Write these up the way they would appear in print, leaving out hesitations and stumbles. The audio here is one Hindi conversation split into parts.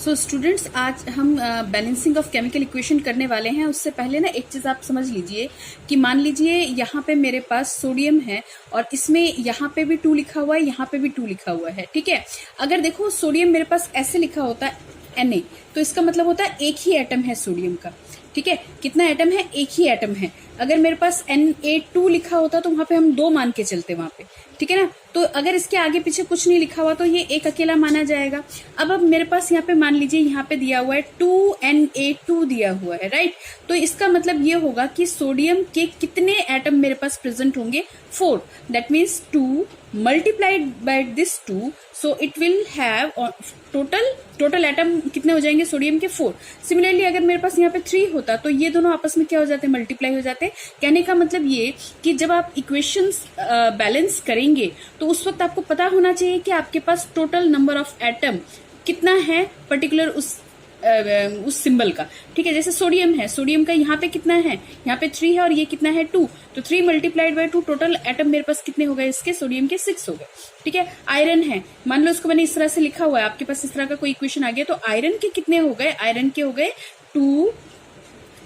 सो स्टूडेंट्स, आज हम बैलेंसिंग ऑफ केमिकल इक्वेशन करने वाले हैं। उससे पहले ना एक चीज़ आप समझ लीजिए कि मान लीजिए यहाँ पे मेरे पास सोडियम है और इसमें यहाँ पे भी 2 लिखा हुआ है, यहाँ पे भी 2 लिखा हुआ है। ठीक है, अगर देखो सोडियम मेरे पास ऐसे लिखा होता है Na, तो इसका मतलब होता है एक ही एटम है सोडियम का। ठीक है, कितना एटम है? एक ही एटम है। अगर मेरे पास Na2 लिखा होता तो वहां पे हम 2 मान के चलते वहां पे। ठीक है ना, तो अगर इसके आगे पीछे कुछ नहीं लिखा हुआ तो ये एक अकेला माना जाएगा। अब मेरे पास यहाँ पे मान लीजिए यहाँ पे दिया हुआ है 2Na2 दिया हुआ है, राइट। तो इसका मतलब ये होगा कि सोडियम के कितने एटम मेरे पास प्रेजेंट होंगे? 4। That means 2 multiplied by this 2, so it will have total atom कितने हो जाएंगे सोडियम के? 4। सिमिलरली अगर मेरे पास यहाँ पे 3 होता तो ये दोनों आपस में क्या हो जाते हैं? मल्टीप्लाई हो जाते हैं। कहने का मतलब ये कि जब आप इक्वेशंस बैलेंस करेंगे तो उस वक्त आपको पता होना चाहिए कि आपके पास टोटल नंबर ऑफ एटम कितना है पर्टिकुलर उस सिंबल का। ठीक है, जैसे सोडियम है, सोडियम का यहाँ पे कितना है? यहाँ पे 3 है और ये कितना है? 2। तो 3 मल्टीप्लाइड बाय 2, टोटल एटम मेरे पास कितने हो गए इसके? सोडियम के 6 हो गए। ठीक है, आयरन है, मान लो इसको मैंने इस तरह से लिखा हुआ है, आपके पास इस तरह का कोई इक्वेशन आ गया तो आयरन के कितने हो गए? आयरन के हो गए 2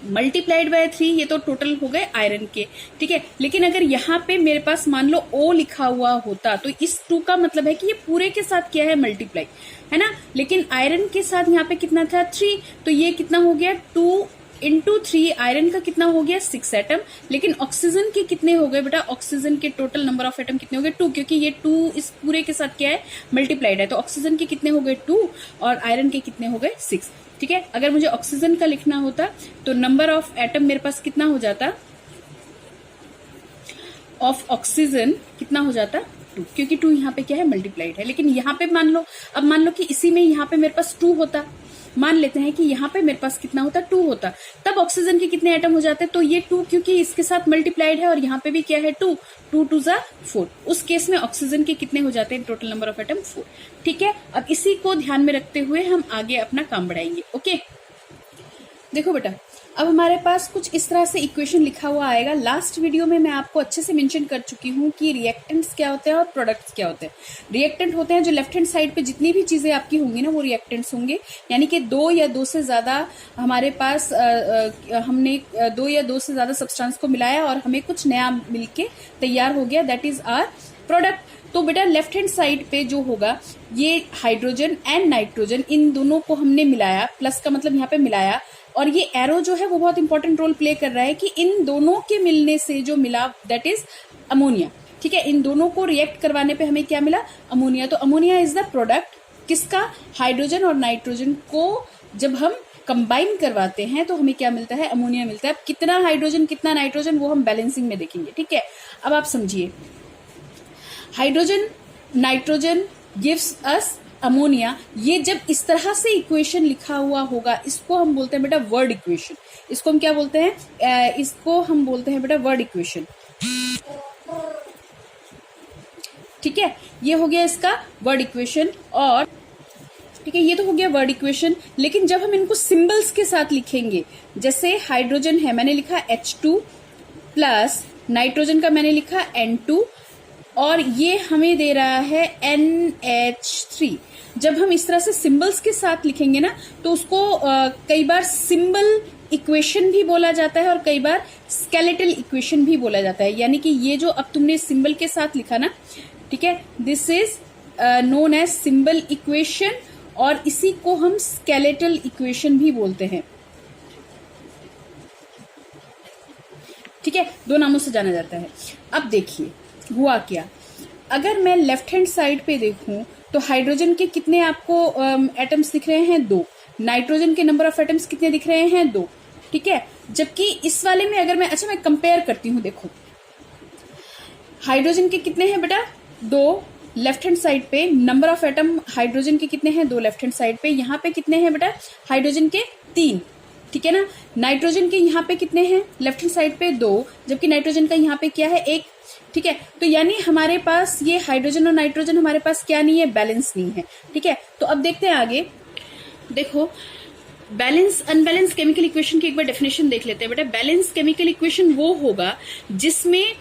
मल्टीप्लाइड बाय 3, ये तो टोटल हो गए आयरन के। ठीक है, लेकिन अगर यहाँ पे मेरे पास मान लो O लिखा हुआ होता तो इस 2 का मतलब है कि ये पूरे के साथ क्या है? मल्टीप्लाई, है ना। लेकिन आयरन के साथ यहाँ पे कितना था? 3, तो ये कितना हो गया? 2 इंटू 3, आयरन का कितना हो गया? 6 एटम। लेकिन ऑक्सीजन के कितने हो गए बेटा? ऑक्सीजन के टोटल नंबर ऑफ एटम कितने हो गए? 2, क्योंकि ये 2 इस पूरे के साथ क्या है? मल्टीप्लाइड है। तो ऑक्सीजन के कितने हो गए? 2 और आयरन के कितने हो गए? 6। ठीक है, अगर मुझे ऑक्सीजन का लिखना होता तो नंबर ऑफ एटम मेरे पास कितना हो जाता? ऑफ ऑक्सीजन कितना हो जाता? 2, क्योंकि 2 यहाँ पे क्या है? मल्टीप्लाइड है। लेकिन यहाँ पे मान लो कि इसी में यहाँ पे मेरे पास 2 होता, मान लेते हैं कि यहाँ पे मेरे पास कितना होता? 2 होता, तब ऑक्सीजन के कितने एटम हो जाते? तो ये 2 क्योंकि इसके साथ मल्टीप्लाइड है और यहाँ पे भी क्या है? 2 2 जा 4। उस केस में ऑक्सीजन के कितने हो जाते हैं? Total number of atom 4। ठीक है, अब इसी को ध्यान में रखते हुए हम आगे अपना काम बढ़ाएंगे। ओके, देखो बेटा, अब हमारे पास कुछ इस तरह से इक्वेशन लिखा हुआ आएगा। लास्ट वीडियो में मैं आपको अच्छे से मेंशन कर चुकी हूँ कि रिएक्टेंट्स क्या होते हैं और प्रोडक्ट्स क्या होते हैं। रिएक्टेंट होते हैं जो लेफ्ट हैंड साइड पे जितनी भी चीजें आपकी होंगी ना वो रिएक्टेंट्स होंगे, यानी कि 2 या 2 से ज्यादा हमारे पास हमने 2 या 2 से ज्यादा सब्सटेंस को मिलाया और हमें कुछ नया मिलके तैयार हो गया, दैट इज आवर प्रोडक्ट। तो बेटा लेफ्ट हैंड साइड पे जो होगा ये हाइड्रोजन एंड नाइट्रोजन, इन दोनों को हमने मिलाया, प्लस का मतलब यहाँ पे मिलाया, और ये एरो जो है वो बहुत इंपॉर्टेंट रोल प्ले कर रहा है कि इन दोनों के मिलने से जो मिला दैट इज अमोनिया। ठीक है, इन दोनों को रिएक्ट करवाने पे हमें क्या मिला? अमोनिया। तो अमोनिया इज द प्रोडक्ट किसका? हाइड्रोजन और नाइट्रोजन को जब हम कंबाइन करवाते हैं तो हमें क्या मिलता है? अमोनिया मिलता है। अब कितना हाइड्रोजन कितना नाइट्रोजन वो हम बैलेंसिंग में देखेंगे। ठीक है, अब आप समझिए, hydrogen nitrogen gives us ammonia. ये जब इस तरह से इक्वेशन लिखा हुआ होगा इसको हम बोलते हैं बेटा वर्ड इक्वेशन। इसको हम क्या बोलते हैं? इसको हम बोलते हैं बेटा वर्ड इक्वेशन। ठीक है, ये हो गया इसका वर्ड इक्वेशन। और ठीक है, ये तो हो गया वर्ड इक्वेशन। लेकिन जब हम इनको सिंबल्स के साथ लिखेंगे, जैसे हाइड्रोजन है मैंने लिखा H2 प्लस नाइट्रोजन का मैंने लिखा N2 और ये हमें दे रहा है NH3। जब हम इस तरह से सिंबल्स के साथ लिखेंगे ना तो उसको कई बार सिंबल इक्वेशन भी बोला जाता है और कई बार स्केलेटल इक्वेशन भी बोला जाता है। यानी कि ये जो अब तुमने सिंबल के साथ लिखा ना, ठीक है, this is known as symbol equation और इसी को हम स्केलेटल इक्वेशन भी बोलते हैं। ठीक है, 2 नामों से जाना जाता है। अब देखिए हुआ क्या, अगर मैं लेफ्ट हैंड साइड पे देखूं तो हाइड्रोजन के कितने आपको एटम्स दिख रहे हैं? 2। नाइट्रोजन के नंबर ऑफ एटम्स कितने दिख रहे हैं? 2। ठीक है, जबकि इस वाले में अगर मैं कंपेयर करती हूँ, देखो हाइड्रोजन के कितने हैं बेटा? 2 लेफ्ट हैंड साइड पे। नंबर ऑफ एटम हाइड्रोजन के कितने हैं? 2 लेफ्ट हैंड साइड पे। यहाँ पे कितने हैं बेटा? हाइड्रोजन के 3। ठीक है ना, नाइट्रोजन के यहाँ पे कितने हैं? लेफ्ट हैंड साइड पे 2, जबकि नाइट्रोजन का यहाँ पे क्या है? 1। ठीक है, तो यानी हमारे पास ये हाइड्रोजन और नाइट्रोजन हमारे पास क्या नहीं है? बैलेंस नहीं है। ठीक है, तो अब देखते हैं आगे। देखो बैलेंस अनबैलेंस केमिकल इक्वेशन की एक बार डेफिनेशन देख लेते हैं बेटा। बैलेंस केमिकल इक्वेशन वो होगा जिसमें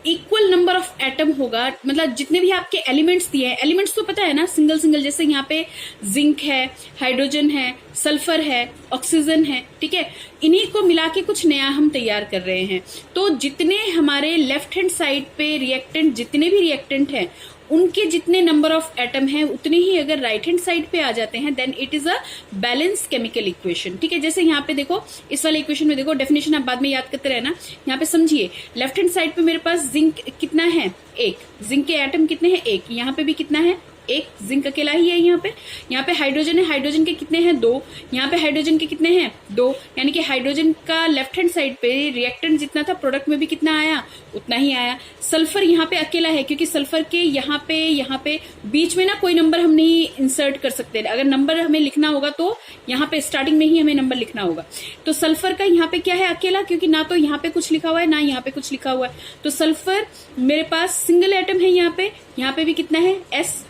इक्वल नंबर ऑफ एटम होगा, मतलब जितने भी आपके एलिमेंट्स दिए हैं, एलिमेंट्स तो पता है ना, सिंगल सिंगल, जैसे यहाँ पे जिंक है, हाइड्रोजन है, सल्फर है, ऑक्सीजन है, ठीक है, इन्हीं को मिला के कुछ नया हम तैयार कर रहे हैं। तो जितने हमारे लेफ्ट हैंड साइड पे रिएक्टेंट, जितने भी रिएक्टेंट हैं उनके जितने नंबर ऑफ एटम है उतने ही अगर राइट हैंड साइड पे आ जाते हैं then it is a balance chemical equation, ठीक है। जैसे यहाँ पे देखो, इस वाले इक्वेशन में देखो, डेफिनेशन आप बाद में याद करते रहना। यहाँ पे समझिए, लेफ्ट हैंड साइड पे मेरे पास जिंक कितना है, एक, जिंक के एटम कितने हैं, एक, यहाँ पे भी कितना है, एक, जिंक अकेला ही है यहाँ पे हाइड्रोजन है, हाइड्रोजन के कितने हैं, दो, यहाँ पे हाइड्रोजन के कितने हैं, दो, यानी कि हाइड्रोजन का लेफ्ट हैंड साइड पे रिएक्टेंट जितना था प्रोडक्ट में भी कितना आया, उतना ही आया। सल्फर यहाँ पे अकेला है क्योंकि सल्फर के यहाँ पे बीच में ना कोई नंबर हम नहीं इंसर्ट कर सकते, अगर नंबर हमें लिखना होगा तो यहाँ पे स्टार्टिंग में ही हमें नंबर लिखना होगा। तो सल्फर का यहाँ पे क्या है, अकेला, क्योंकि ना तो यहाँ पे कुछ लिखा हुआ है ना यहाँ पे कुछ लिखा हुआ है। तो सल्फर मेरे पास सिंगल एटम है, यहाँ पे भी कितना है, S,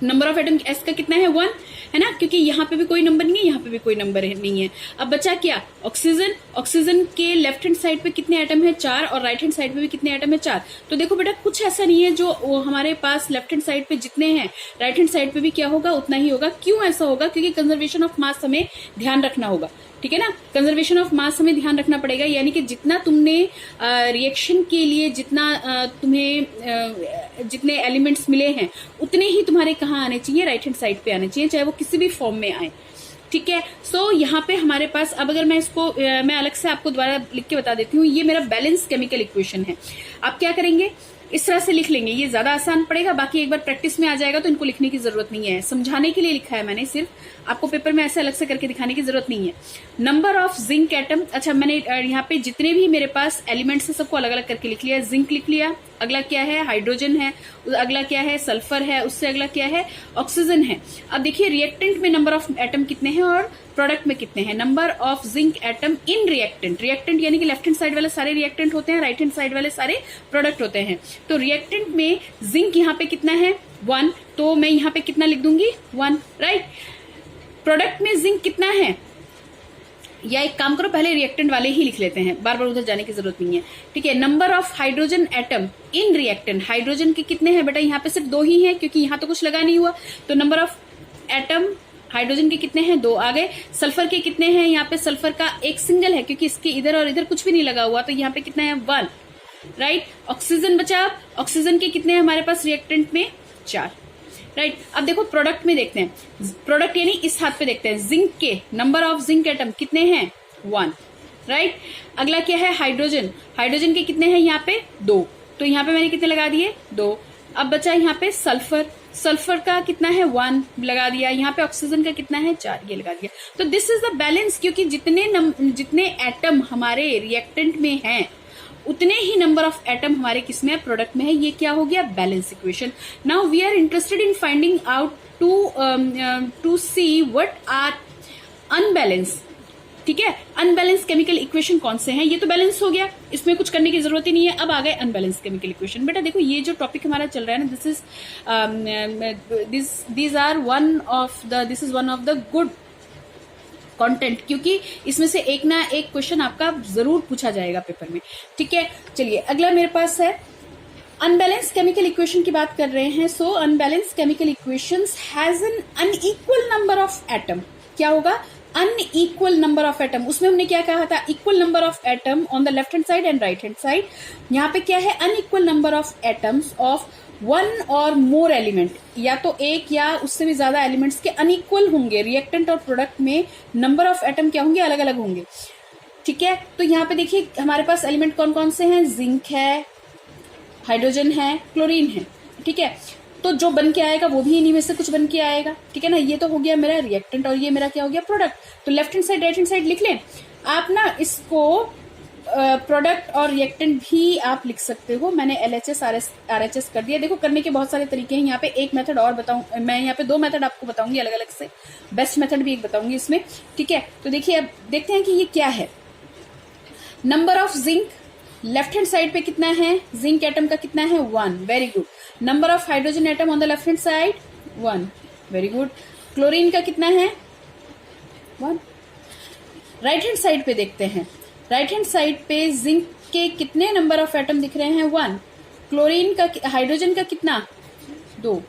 number of atom S का कितना है, 1 है ना, क्योंकि यहाँ पे भी कोई नंबर नहीं है, यहाँ पे भी कोई नंबर नहीं है। अब बचा क्या, ऑक्सीजन, ऑक्सीजन के लेफ्ट हैंड साइड पे कितने एटम है, 4, और राइट हैंड साइड पे भी कितने एटम है, 4। तो देखो बेटा, कुछ ऐसा नहीं है जो हमारे पास लेफ्ट हैंड साइड पे जितने हैं राइट हैंड साइड पे भी क्या होगा, उतना ही होगा। क्यों ऐसा होगा, क्योंकि कंजर्वेशन ऑफ मास हमें ध्यान रखना होगा, ठीक है ना, कंजर्वेशन ऑफ मास हमें ध्यान रखना पड़ेगा। यानी कि जितना तुमने रिएक्शन के लिए तुम्हें जितने एलिमेंट्स मिले हैं उतने ही तुम्हारे कहाँ आने चाहिए, राइट हैंड साइड पे आने चाहिए, चाहे वो किसी भी फॉर्म में आए, ठीक है। सो यहाँ पे हमारे पास, अब अगर मैं इसको मैं अलग से आपको दोबारा लिख के बता देती हूँ, ये मेरा बैलेंस केमिकल इक्वेशन है। आप क्या करेंगे, इस तरह से लिख लेंगे, ये ज्यादा आसान पड़ेगा, बाकी एक बार प्रैक्टिस में आ जाएगा तो इनको लिखने की जरूरत नहीं है, समझाने के लिए लिखा है मैंने, सिर्फ आपको पेपर में ऐसे अलग से करके दिखाने की जरूरत नहीं है। नंबर ऑफ जिंक एटम, अच्छा मैंने यहाँ पे जितने भी मेरे पास एलिमेंट्स है सबको अलग अलग करके लिख लिया। जिंक लिख लिया, अगला क्या है, हाइड्रोजन है, अगला क्या है, सल्फर है, उससे अगला क्या है, ऑक्सीजन है। अब देखिए रिएक्टेंट में नंबर ऑफ एटम कितने हैं और प्रोडक्ट में कितने हैं। Number of zinc atom in reactant, reactant यानी कि लेफ्ट हैंड साइड वाले सारे रिएक्टेंट होते हैं, राइट हैंड साइड वाले सारे प्रोडक्ट होते हैं। तो रिएक्टेंट में जिंक यहाँ पे कितना है, 1, तो मैं यहाँ पे कितना लिख दूंगी, 1, राइट। प्रोडक्ट में जिंक कितना है, या एक काम करो, पहले रिएक्टेंट वाले ही लिख लेते हैं, बार बार उधर जाने की जरूरत नहीं है, ठीक है। Number of hydrogen atom in reactant, hydrogen के कितने हैं बेटा, यहाँ पे सिर्फ 2 ही हैं क्योंकि यहाँ तो कुछ लगा नहीं हुआ, तो नंबर ऑफ एटम हाइड्रोजन के कितने हैं, 2 आ गए। सल्फर के कितने हैं, यहाँ पे सल्फर का एक सिंगल है क्योंकि इसके इधर और इधर कुछ भी नहीं लगा हुआ, तो यहाँ पे कितना है, 1, राइट। ऑक्सीजन बचा, ऑक्सीजन के कितने हैं हमारे पास रिएक्टेंट में, 4, राइट। अब देखो प्रोडक्ट में देखते हैं, प्रोडक्ट यानी इस हाथ पे देखते हैं, जिंक के नंबर ऑफ जिंक एटम कितने हैं, 1, राइट। अगला क्या है, हाइड्रोजन, हाइड्रोजन के कितने हैं यहाँ पे, 2, तो यहाँ पे मैंने कितने लगा दिए, 2। अब बचा यहाँ पे सल्फर, सल्फर का कितना है, 1 लगा दिया। यहाँ पे ऑक्सीजन का कितना है, 4, ये लगा दिया। तो दिस इज द बैलेंस, क्योंकि जितने एटम हमारे रिएक्टेंट में हैं उतने ही नंबर ऑफ एटम हमारे किसमें है, प्रोडक्ट में है। ये क्या हो गया, balance equation. Now we are interested in finding out to see what are unbalance, ठीक है। अनबैलेंस केमिकल इक्वेशन कौन से हैं, ये तो बैलेंस हो गया, इसमें कुछ करने की जरूरत ही नहीं है। अब आ गए अनबैलेंस केमिकल इक्वेशन। बेटा देखो, ये जो टॉपिक हमारा चल रहा है ना, this is one of the good content, क्योंकि इसमें से एक ना एक क्वेश्चन आपका जरूर पूछा जाएगा पेपर में, ठीक है। चलिए अगला मेरे पास है अनबैलेंस केमिकल इक्वेशन की बात कर रहे हैं। So unbalance chemical equations has an unequal number of atom. क्या होगा, अनइक्वल नंबर ऑफ एटम। उसमें हमने क्या कहा था, equal number of atom on the left hand side and right hand side. यहाँ पे क्या है, unequal number of atoms of 1 और मोर एलिमेंट, या तो एक या उससे भी ज्यादा एलिमेंट्स के अनइक्वल होंगे। रिएक्टेंट और प्रोडक्ट में नंबर ऑफ एटम क्या होंगे, अलग अलग होंगे, ठीक है। तो यहाँ पे देखिए हमारे पास एलिमेंट कौन कौन से हैं, जिंक है, हाइड्रोजन है, क्लोरीन है, ठीक है। तो जो बन के आएगा वो भी इन्हीं में से कुछ बन के आएगा, ठीक है ना। ये तो हो गया मेरा रिएक्टेंट और ये मेरा क्या हो गया, प्रोडक्ट। तो left hand side right hand side लिख लें आप ना, इसको प्रोडक्ट और रिएक्टेंट भी आप लिख सकते हो। मैंने LHS RHS कर दिया। देखो करने के बहुत सारे तरीके हैं। यहाँ पे एक मेथड और बताऊं मैं, यहाँ पे 2 मेथड आपको बताऊंगी अलग अलग से, बेस्ट मेथड भी एक बताऊंगी इसमें, ठीक है। तो देखिए अब देखते हैं कि ये क्या है। Number of zinc left hand side पे कितना है, जिंक एटम का कितना है, 1, very good. Number of hydrogen atom on the left hand side, 1, very good. Chlorine का कितना है, 1। राइट हैंड साइड पे देखते हैं, राइट हैंड साइड पे जिंक के कितने नंबर ऑफ एटम दिख रहे हैं? 1। क्लोरीन का, हाइड्रोजन का कितना? 2।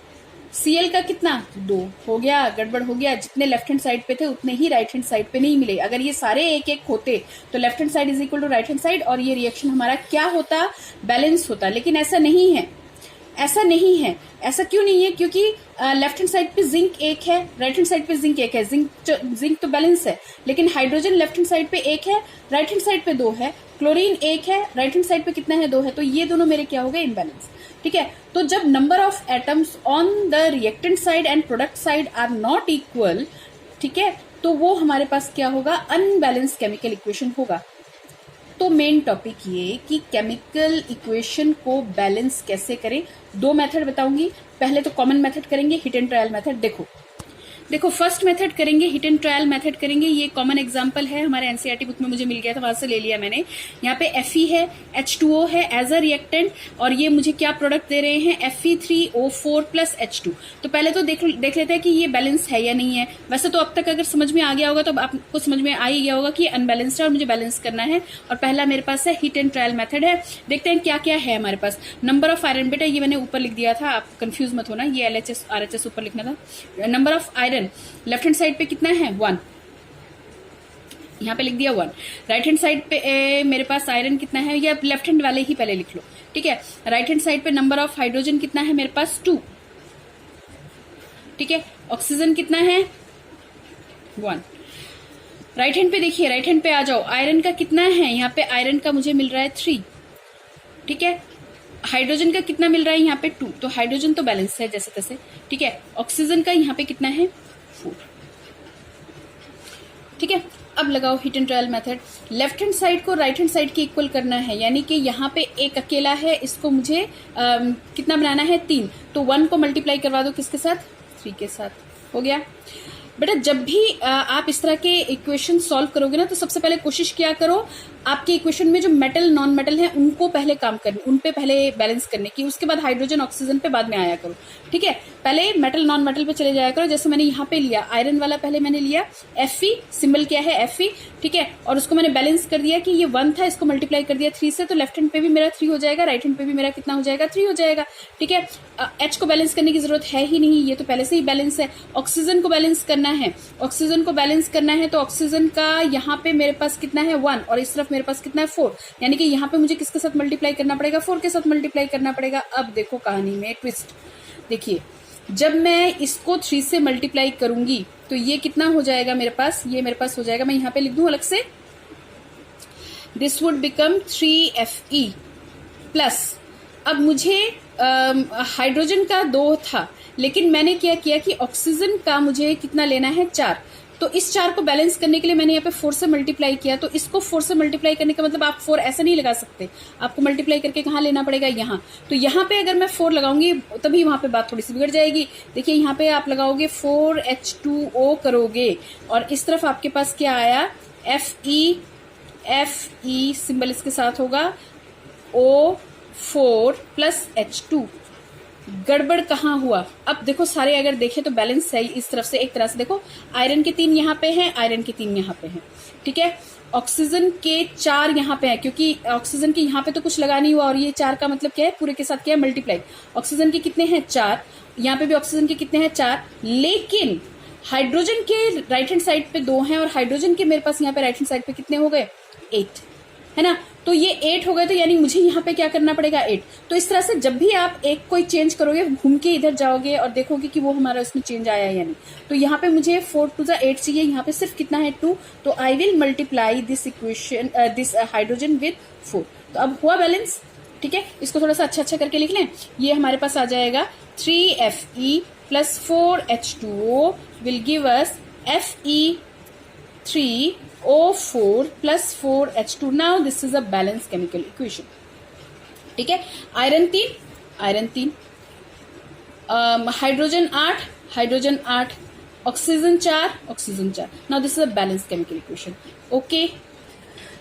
Cl का कितना? 2। हो गया, गड़बड़ हो गया। जितने लेफ्ट हैंड साइड पे थे उतने ही राइट हैंड साइड पे नहीं मिले। अगर ये सारे एक एक होते तो left hand side is equal to right hand side और ये रिएक्शन हमारा क्या होता? बैलेंस होता। लेकिन ऐसा नहीं है, ऐसा नहीं है। ऐसा क्यों नहीं है? क्योंकि लेफ्ट हैंड साइड पे जिंक एक है, राइट हैंड साइड पे जिंक एक है। जिंक तो बैलेंस है, लेकिन हाइड्रोजन लेफ्ट हैंड साइड पे एक है, राइट हैंड साइड पे 2 है। क्लोरीन एक है, राइट हैंड साइड पे कितना है? 2 है। तो ये दोनों मेरे क्या हो गए? इम्बैलेंस। ठीक है, तो जब number of atoms on the reactant side and product side are not equal, ठीक है, तो वो हमारे पास क्या होगा? अनबैलेंस केमिकल इक्वेशन होगा। तो मेन टॉपिक ये कि केमिकल इक्वेशन को बैलेंस कैसे करें। 2 मेथड बताऊंगी। पहले तो कॉमन मेथड करेंगे, हिट एंड ट्रायल मेथड। देखो फर्स्ट मेथड करेंगे, हिट एंड ट्रायल मेथड करेंगे। ये कॉमन एग्जांपल है, हमारे एनसीईआरटी बुक में मुझे मिल गया था, वहां से ले लिया मैंने। यहाँ पे Fe है, H2O है एज अ रिएक्टेंट, और ये मुझे क्या प्रोडक्ट दे रहे हैं? Fe3O4 plus H2। तो पहले तो देख लेते हैं कि ये बैलेंस है या नहीं है। वैसे तो अब तक अगर समझ में आ गया होगा तो अब आपको समझ में आ ही गया होगा कि ये अनबैलेंस्ड है और मुझे बैलेंस करना है। और पहला मेरे पास है हिट एंड ट्रायल मेथड है। देखते हैं क्या क्या है हमारे पास। नंबर ऑफ आयरन, बेटा ये मैंने ऊपर लिख दिया था, आप कंफ्यूज मत होना, ये LHS RHS ऊपर लिखना था। Number of iron left hand side पे कितना है? 1। यहां पे लिख दिया 1। राइट हैंड साइड पे मेरे पास आयरन कितना है? या लेफ्ट हैंड वाले ही पहले लिख लो, ठीक है। राइट हैंड साइड पे नंबर ऑफ हाइड्रोजन कितना है मेरे पास? 2, ठीक है। ऑक्सीजन कितना है? 1। राइट हैंड पे देखिए, राइट हैंड पे आ जाओ, आयरन का कितना है? यहाँ पे आयरन का मुझे मिल रहा है 3, ठीक है। हाइड्रोजन का कितना मिल रहा है? यहाँ पे 2। तो हाइड्रोजन तो बैलेंस है जैसे तैसे, ठीक है। ऑक्सीजन का यहाँ पे कितना है? 4, ठीक है। अब लगाओ hit and trial method. Left hand side को राइट हैंड साइड के इक्वल करना है, यानी कि यहाँ पे एक अकेला है, इसको मुझे कितना बनाना है? 3। तो 1 को मल्टीप्लाई करवा दो किसके साथ? 3 के साथ। हो गया बेटा। जब भी आप इस तरह के इक्वेशन सॉल्व करोगे ना, तो सबसे पहले कोशिश किया करो आपके इक्वेशन में जो मेटल नॉन मेटल है उनको पहले काम करने, उन पे पहले बैलेंस करने की, उसके बाद हाइड्रोजन ऑक्सीजन पे बाद में आया करो, ठीक है। पहले मेटल नॉन मेटल पे चले जाया करो। जैसे मैंने यहाँ पे लिया आयरन वाला, पहले मैंने लिया Fe, सिंबल क्या है? Fe, ठीक है। और उसको मैंने बैलेंस कर दिया कि ये 1 था, इसको मल्टीप्लाई कर दिया 3 से, तो लेफ्ट हैंड पे भी मेरा 3 हो जाएगा, राइट हैंड पे भी मेरा कितना हो जाएगा? 3 हो जाएगा, ठीक है। H को बैलेंस करने की जरूरत है ही नहीं, ये तो पहले से ही बैलेंस है। ऑक्सीजन को बैलेंस करना है, ऑक्सीजन को बैलेंस करना है, तो ऑक्सीजन का यहाँ पे मेरे पास कितना है? 1, और इस तरफ मेरे पास कितना है? 4। यानी कि यहाँ पे मुझे किसके साथ मल्टीप्लाई करना पड़ेगा? 4 के साथ मल्टीप्लाई करना पड़ेगा। अब देखो कहानी में ट्विस्ट, देखिए जब मैं इसको 3 से मल्टीप्लाई करूंगी तो ये कितना हो जाएगा मेरे पास? ये मेरे पास हो जाएगा, मैं यहाँ पे लिख दूं अलग से, this would become 3Fe plus, अब मुझे हाइड्रोजन का 2 था, लेकिन मैंने क्या किया कि ऑक्सीजन का मुझे कितना लेना है? 4। तो इस 4 को बैलेंस करने के लिए मैंने यहाँ पे 4 से मल्टीप्लाई किया। तो इसको 4 से मल्टीप्लाई करने का मतलब आप 4 ऐसे नहीं लगा सकते, आपको मल्टीप्लाई करके कहाँ लेना पड़ेगा? यहाँ। तो यहाँ पे अगर मैं 4 लगाऊंगी तभी वहां पे बात थोड़ी सी बिगड़ जाएगी। देखिए यहाँ पे आप लगाओगे 4H2O करोगे, और इस तरफ आपके पास क्या आया? Fe सिंबल इसके साथ होगा, O4 प्लस H2। गड़बड़ कहाँ हुआ? अब देखो सारे अगर देखें तो बैलेंस है इस तरफ से, एक तरह से देखो आयरन के 3 यहाँ पे हैं, आयरन के 3 यहाँ पे हैं, ठीक है। ऑक्सीजन के 4 यहाँ पे है, क्योंकि ऑक्सीजन के यहाँ पे तो कुछ लगा नहीं हुआ, और ये 4 का मतलब क्या है? पूरे के साथ क्या है? मल्टीप्लाई। ऑक्सीजन के कितने हैं? 4। यहाँ पे भी ऑक्सीजन के कितने हैं? 4। लेकिन हाइड्रोजन के राइट हैंड साइड पे 2 हैं, और हाइड्रोजन के मेरे पास यहाँ पे राइट हैंड साइड पे कितने हो गए? 8, है ना। तो ये 8 हो गए, तो यानी मुझे यहाँ पे क्या करना पड़ेगा? 8। तो इस तरह से जब भी आप एक कोई चेंज करोगे, घूम के इधर जाओगे और देखोगे कि वो हमारा उसमें चेंज आया है या नहीं। तो यहाँ पे मुझे 4 to 8 चाहिए, यहाँ पे सिर्फ कितना है? 2। तो I will multiply this equation, this hydrogen with 4। तो अब हुआ बैलेंस, ठीक है। इसको थोड़ा सा अच्छा करके लिख लें। ये हमारे पास आ जाएगा 3Fe plus 4H2O will give us Fe3O4 plus 4H2. Now this is a balanced chemical equation. ठीक है। Iron 3, hydrogen 8, oxygen 4। Now this is a balanced chemical equation. Okay.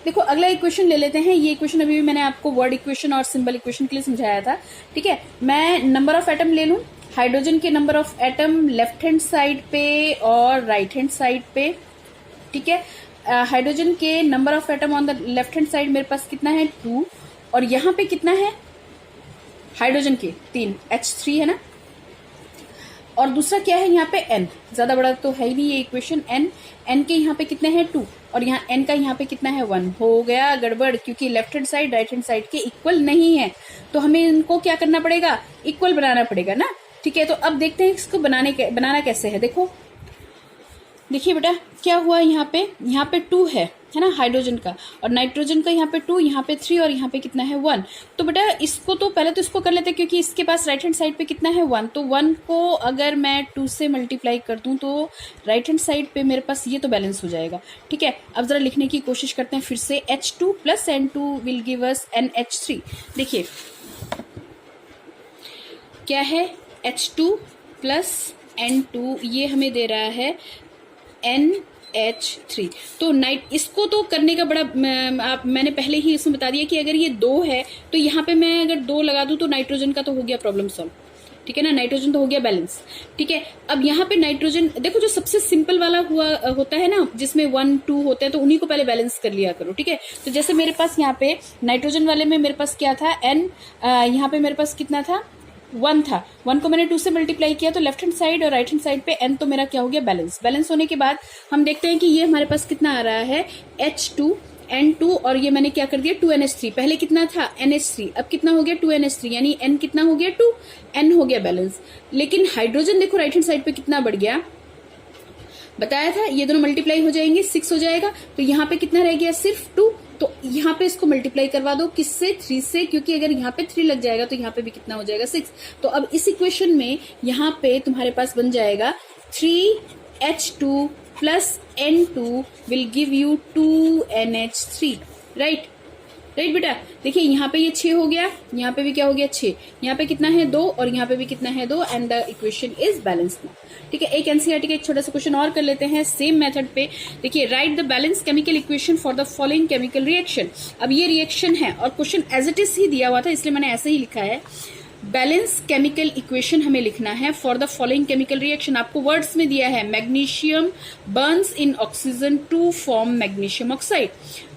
देखो अगला इक्वेशन ले लेते हैं। ये इक्वेशन अभी भी मैंने आपको वर्ड इक्वेशन और सिंबल इक्वेशन के लिए समझाया था, ठीक है। मैं नंबर ऑफ एटम ले लूं, हाइड्रोजन के number of atom left hand side पे और राइट हैंड साइड पे, ठीक है। हाइड्रोजन के number of atom on the left hand side मेरे पास कितना है 2, और यहाँ पे कितना है हाइड्रोजन के 3 H3 है ना, और दूसरा क्या है यहाँ पे n, ज्यादा बड़ा तो है ही नहीं ये इक्वेशन। n के यहाँ पे कितने हैं 2, और यहाँ n का यहाँ पे कितना है 1। हो गया गड़बड़, क्योंकि left hand side right hand side के इक्वल नहीं है, तो हमें इनको क्या करना पड़ेगा, इक्वल बनाना पड़ेगा ना। ठीक है, तो अब देखते हैं इसको बनाना कैसे है। देखिए बेटा क्या हुआ, यहाँ पे 2 है ना हाइड्रोजन का, और नाइट्रोजन का यहाँ पे 2, यहाँ पे 3, और यहाँ पे कितना है 1। तो बेटा इसको तो पहले तो इसको कर लेते हैं, क्योंकि इसके पास राइट हैंड साइड पे कितना है 1, तो 1 को अगर मैं 2 से मल्टीप्लाई कर दूं तो राइट हैंड साइड पे मेरे पास ये तो बैलेंस हो जाएगा। ठीक है, अब जरा लिखने की कोशिश करते हैं फिर से। H2 plus N2 will give us NH3। देखिए क्या है, H2 प्लस N2 ये हमें दे रहा है NH3। तो इसको तो करने का बड़ा मैंने पहले ही इसमें बता दिया कि अगर ये 2 है तो यहाँ पे मैं अगर 2 लगा दूं तो नाइट्रोजन का तो हो गया प्रॉब्लम सॉल्व। ठीक है ना, नाइट्रोजन तो हो गया बैलेंस। ठीक है, अब यहाँ पे नाइट्रोजन देखो, जो सबसे सिंपल वाला होता है ना, जिसमें 1 2 होते हैं, तो उन्हीं को पहले बैलेंस कर लिया करो। ठीक है, तो जैसे मेरे पास यहाँ पे नाइट्रोजन वाले में मेरे पास क्या था N, यहाँ पे मेरे पास कितना था 1 था, 1 को मैंने 2 से मल्टीप्लाई किया, तो लेफ्ट हैंड साइड और राइट हैंड साइड पे n तो मेरा क्या हो गया बैलेंस होने के बाद हम देखते हैं कि ये हमारे पास कितना आ रहा है H2 N2, और ये मैंने क्या कर दिया 2NH3। पहले कितना था NH3, अब कितना हो गया 2NH3, यानी n कितना हो गया 2, n हो गया बैलेंस। लेकिन हाइड्रोजन देखो राइट हैंड साइड पे कितना बढ़ गया, बताया था ये दोनों मल्टीप्लाई हो जाएंगे 6 हो जाएगा, तो यहाँ पे कितना रह गया सिर्फ 2। तो यहाँ पे इसको मल्टीप्लाई करवा दो किससे, 3 से, क्योंकि अगर यहाँ पे 3 लग जाएगा तो यहाँ पे भी कितना हो जाएगा 6। तो अब इस इक्वेशन में यहाँ पे तुम्हारे पास बन जाएगा 3H2 plus N2 will give you 2NH3। Right बेटा, देखिए यहाँ पे ये 6 हो गया, यहाँ पे भी क्या हो गया 6, यहाँ पे कितना है 2, और यहाँ पे भी कितना है 2, and the equation is balanced now. ठीक है, एक एनसीईआरटी का एक छोटा सा क्वेश्चन और कर लेते हैं सेम मेथड पे। देखिए, write the balance chemical equation for the following chemical reaction. अब ये रिएक्शन है और क्वेश्चन एज इट इज ही दिया हुआ था, इसलिए मैंने ऐसे ही लिखा है। बैलेंस केमिकल इक्वेशन हमें लिखना है for the following chemical reaction. आपको वर्ड्स में दिया है magnesium burns in oxygen to form magnesium oxide.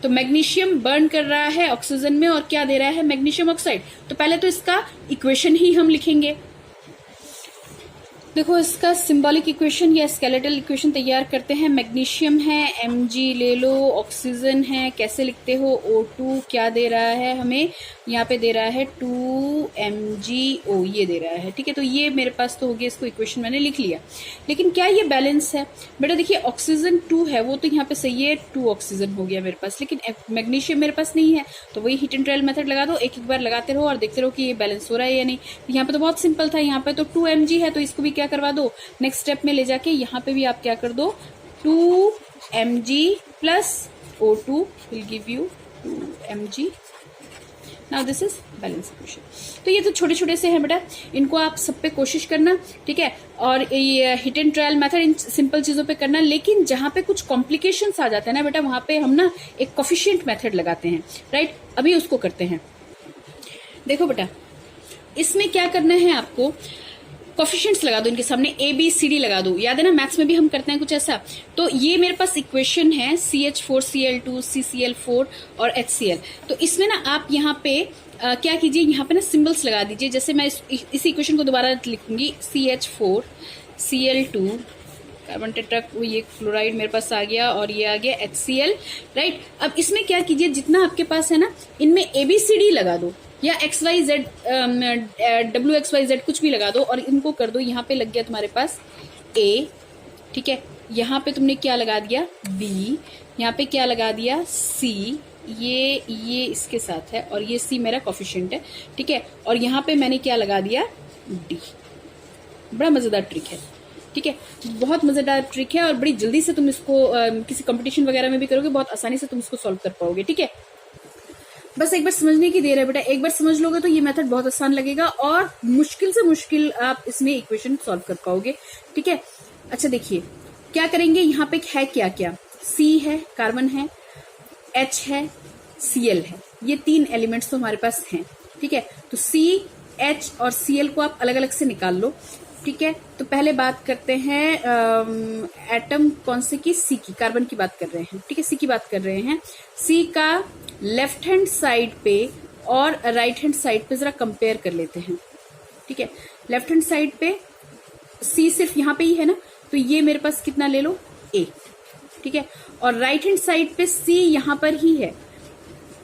तो मैग्नीशियम बर्न कर रहा है ऑक्सीजन में और क्या दे रहा है मैग्नीशियम ऑक्साइड। तो पहले तो इसका इक्वेशन ही हम लिखेंगे। देखो इसका सिंबॉलिक इक्वेशन या स्केलेटल इक्वेशन तैयार करते हैं। मैग्नीशियम है Mg ले लो, ऑक्सीजन है, कैसे लिखते हो O2, क्या दे रहा है हमें, यहाँ पे दे रहा है 2MgO, ये दे रहा है। ठीक है, तो ये मेरे पास तो हो गया, इसको इक्वेशन मैंने लिख लिया। लेकिन क्या ये बैलेंस है बेटा? देखिए ऑक्सीजन 2 है, वो तो यहाँ पे सही है, 2 ऑक्सीजन हो गया मेरे पास, लेकिन मैग्नीशियम मेरे पास नहीं है। तो वही हिट एंड ट्रायल मेथड लगा दो, एक एक बार लगाते रहो और देखते रहो कि ये बैलेंस हो रहा है या नहीं। तो यहाँ पे तो बहुत सिंपल था, यहाँ पे तो 2Mg है, तो इसको भी क्या करवा दो, नेक्स्ट स्टेप में ले जाके यहाँ पे भी आप क्या कर दो, 2Mg plus O2 will give you 2Mg। Now this is balance equation. तो ये तो छोटे छोटे से हैं बेटा, इनको आप सब पे कोशिश करना। ठीक है, और ये hit and trial method in simple चीजों पे करना। लेकिन जहां पे कुछ कॉम्प्लिकेशंस आ जाते हैं ना बेटा, वहां पे हम ना एक कोफिशिएंट मेथड लगाते हैं। राइट, अभी उसको करते हैं। देखो बेटा, इसमें क्या करना है आपको, कोफिशिएंट्स लगा दो इनके सामने, ABCD लगा दो। याद है ना, मैथ्स में भी हम करते हैं कुछ ऐसा। तो ये मेरे पास इक्वेशन है CH4Cl2 CCl4 और HCl। तो इसमें ना आप यहाँ पे क्या कीजिए, यहाँ पे ना सिंबल्स लगा दीजिए। जैसे मैं इस इक्वेशन को दोबारा लिखूंगी, CH4Cl2 कार्बन टेट्रा, ये क्लोराइड मेरे पास आ गया, और ये आ गया HCl। राइट, अब इसमें क्या कीजिए, जितना आपके पास है ना, इनमें ABCD लगा दो, या XYZ WXYZ कुछ भी लगा दो, और इनको कर दो। यहाँ पे लग गया तुम्हारे पास A। ठीक है, यहाँ पे तुमने क्या लगा दिया B, यहाँ पे क्या लगा दिया C, ये इसके साथ है, और ये C मेरा कोफिशिएंट है। ठीक है, और यहाँ पे मैंने क्या लगा दिया D। बड़ा मजेदार ट्रिक है। ठीक है, बहुत मजेदार ट्रिक है, और बड़ी जल्दी से तुम इसको किसी कंपटीशन वगैरह में भी करोगे, बहुत आसानी से तुम इसको सॉल्व कर पाओगे। ठीक है, बस एक बार समझने की देर है बेटा, एक बार समझ लोगे तो ये मेथड बहुत आसान लगेगा, और मुश्किल से मुश्किल आप इसमें इक्वेशन सॉल्व कर पाओगे। ठीक है, अच्छा देखिए क्या करेंगे, यहाँ पे है क्या क्या, C है, कार्बन है, H है, Cl है, ये 3 एलिमेंट्स तो हमारे पास हैं। ठीक है, तो C, H और Cl को आप अलग अलग से निकाल लो। ठीक है, तो पहले बात करते हैं एटम कौन से की, सी की, कार्बन की बात कर रहे हैं। ठीक है, सी की बात कर रहे हैं। सी का लेफ्ट हैंड साइड पे और राइट हैंड साइड पे जरा कंपेयर कर लेते हैं। ठीक है, लेफ्ट हैंड साइड पे सी सिर्फ यहाँ पे ही है ना, तो ये मेरे पास कितना ले लो, ए। ठीक है, और राइट हैंड साइड पे सी यहाँ पर ही है,